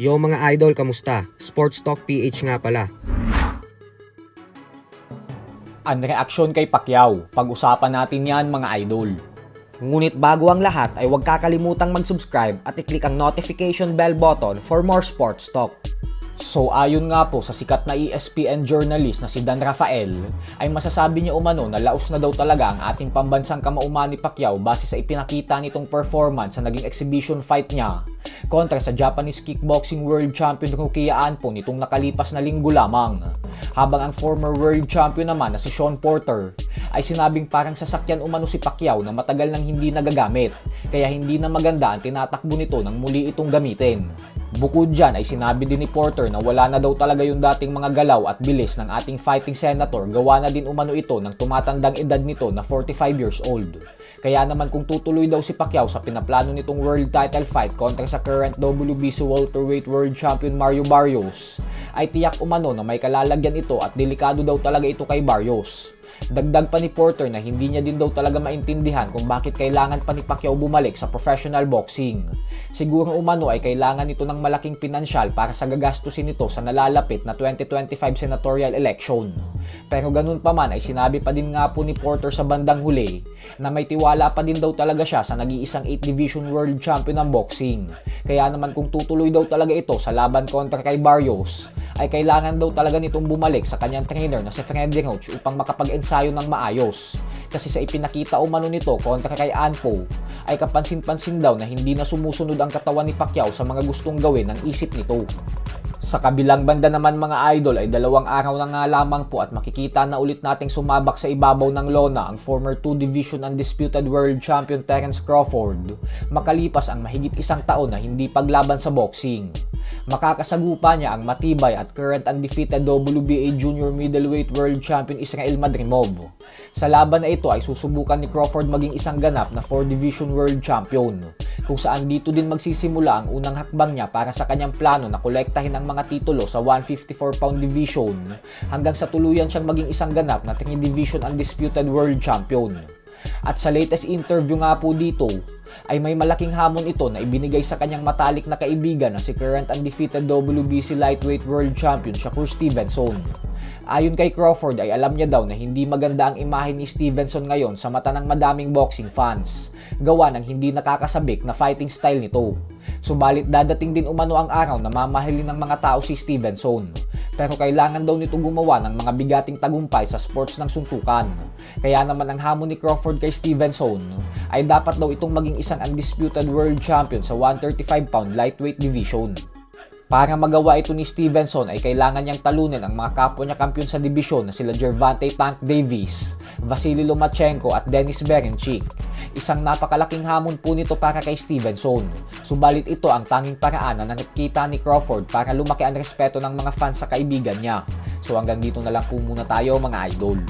Yo mga idol, kamusta? Sports Talk PH nga pala. Ang reaksyon kay Pacquiao, pag-usapan natin yan mga idol. Ngunit bago ang lahat ay huwag kakalimutang mag-subscribe at i-click ang notification bell button for more sports talk. So ayon nga po sa sikat na ESPN journalist na si Dan Rafael, ay masasabi niya umano na laos na daw talaga ang ating pambansang kamauman ni Pacquiao base sa ipinakita nitong performance sa naging exhibition fight niya kontra sa Japanese Kickboxing World Champion Rukiya Anpo nitong nakalipas na linggo lamang. Habang ang former world champion naman na si Shawn Porter ay sinabing parang sasakyan umano si Pacquiao na matagal nang hindi nagagamit, kaya hindi na maganda ang tinatakbo nito nang muli itong gamitin. Bukod dyan ay sinabi din ni Porter na wala na daw talaga yung dating mga galaw at bilis ng ating fighting senator, gawa na din umano ito ng tumatandang edad nito na 45 years old. Kaya naman kung tutuloy daw si Pacquiao sa pinaplano nitong world title fight kontra sa current WBC welterweight world champion Mario Barrios, ay tiyak umano na may kalalagyan ito at delikado daw talaga ito kay Barrios. Dagdag pa ni Porter na hindi niya din daw talaga maintindihan kung bakit kailangan pa ni Pacquiao bumalik sa professional boxing. Siguro umano ay kailangan nito ng malaking pinansyal para sa gagastusin nito sa nalalapit na 2025 senatorial election. Pero ganun pa man ay sinabi pa din nga po ni Porter sa bandang huli na may tiwala pa din daw talaga siya sa nag-iisang 8 division world champion ng boxing. Kaya naman kung tutuloy daw talaga ito sa laban kontra kay Barrios, ay kailangan daw talaga nitong bumalik sa kanyang trainer na si Freddie Roach upang makapag-ensayo ng maayos. Kasi sa ipinakita umano nito kontra kay Anpo, ay kapansin-pansin daw na hindi na sumusunod ang katawan ni Pacquiao sa mga gustong gawin ng isip nito. Sa kabilang banda naman mga idol ay 2 araw na nga lamang po at makikita na ulit nating sumabak sa ibabaw ng lona ang former 2-division undisputed world champion Terence Crawford makalipas ang mahigit 1 taon na hindi paglaban sa boxing. Makakasagupa niya ang matibay at current undefeated WBA junior middleweight world champion Israel Madrimov. Sa laban na ito ay susubukan ni Crawford maging isang ganap na 4-division world champion, kung saan dito din magsisimula ang unang hakbang niya para sa kanyang plano na kolektahin ang mga titulo sa 154-pound division hanggang sa tuluyan siyang maging isang ganap na 3-division undisputed world champion. At sa latest interview nga po dito, ay may malaking hamon ito na ibinigay sa kanyang matalik na kaibigan na si current undefeated WBC lightweight world champion Shakur Stevenson. Ayon kay Crawford ay alam niya daw na hindi maganda ang imahe ni Stevenson ngayon sa mata ng madaming boxing fans, gawa ng hindi nakakasabik na fighting style nito. Subalit dadating din umano ang araw na mamahalin ng mga tao si Stevenson, pero kailangan daw nito gumawa ng mga bigating tagumpay sa sports ng suntukan. Kaya naman ang hamon ni Crawford kay Stevenson ay dapat daw itong maging isang undisputed world champion sa 135-pound lightweight division. Para magawa ito ni Stevenson ay kailangan niyang talunin ang mga kapwa niya kampiyon sa dibisyon na sila Gervonta Tank Davis, Vasily Lomachenko at Denis Berinchik. Isang napakalaking hamon po nito para kay Stevenson. Subalit ito ang tanging paraan na nakikita ni Crawford para lumaki ang respeto ng mga fans sa kaibigan niya. So hanggang dito na lang po muna tayo mga idol.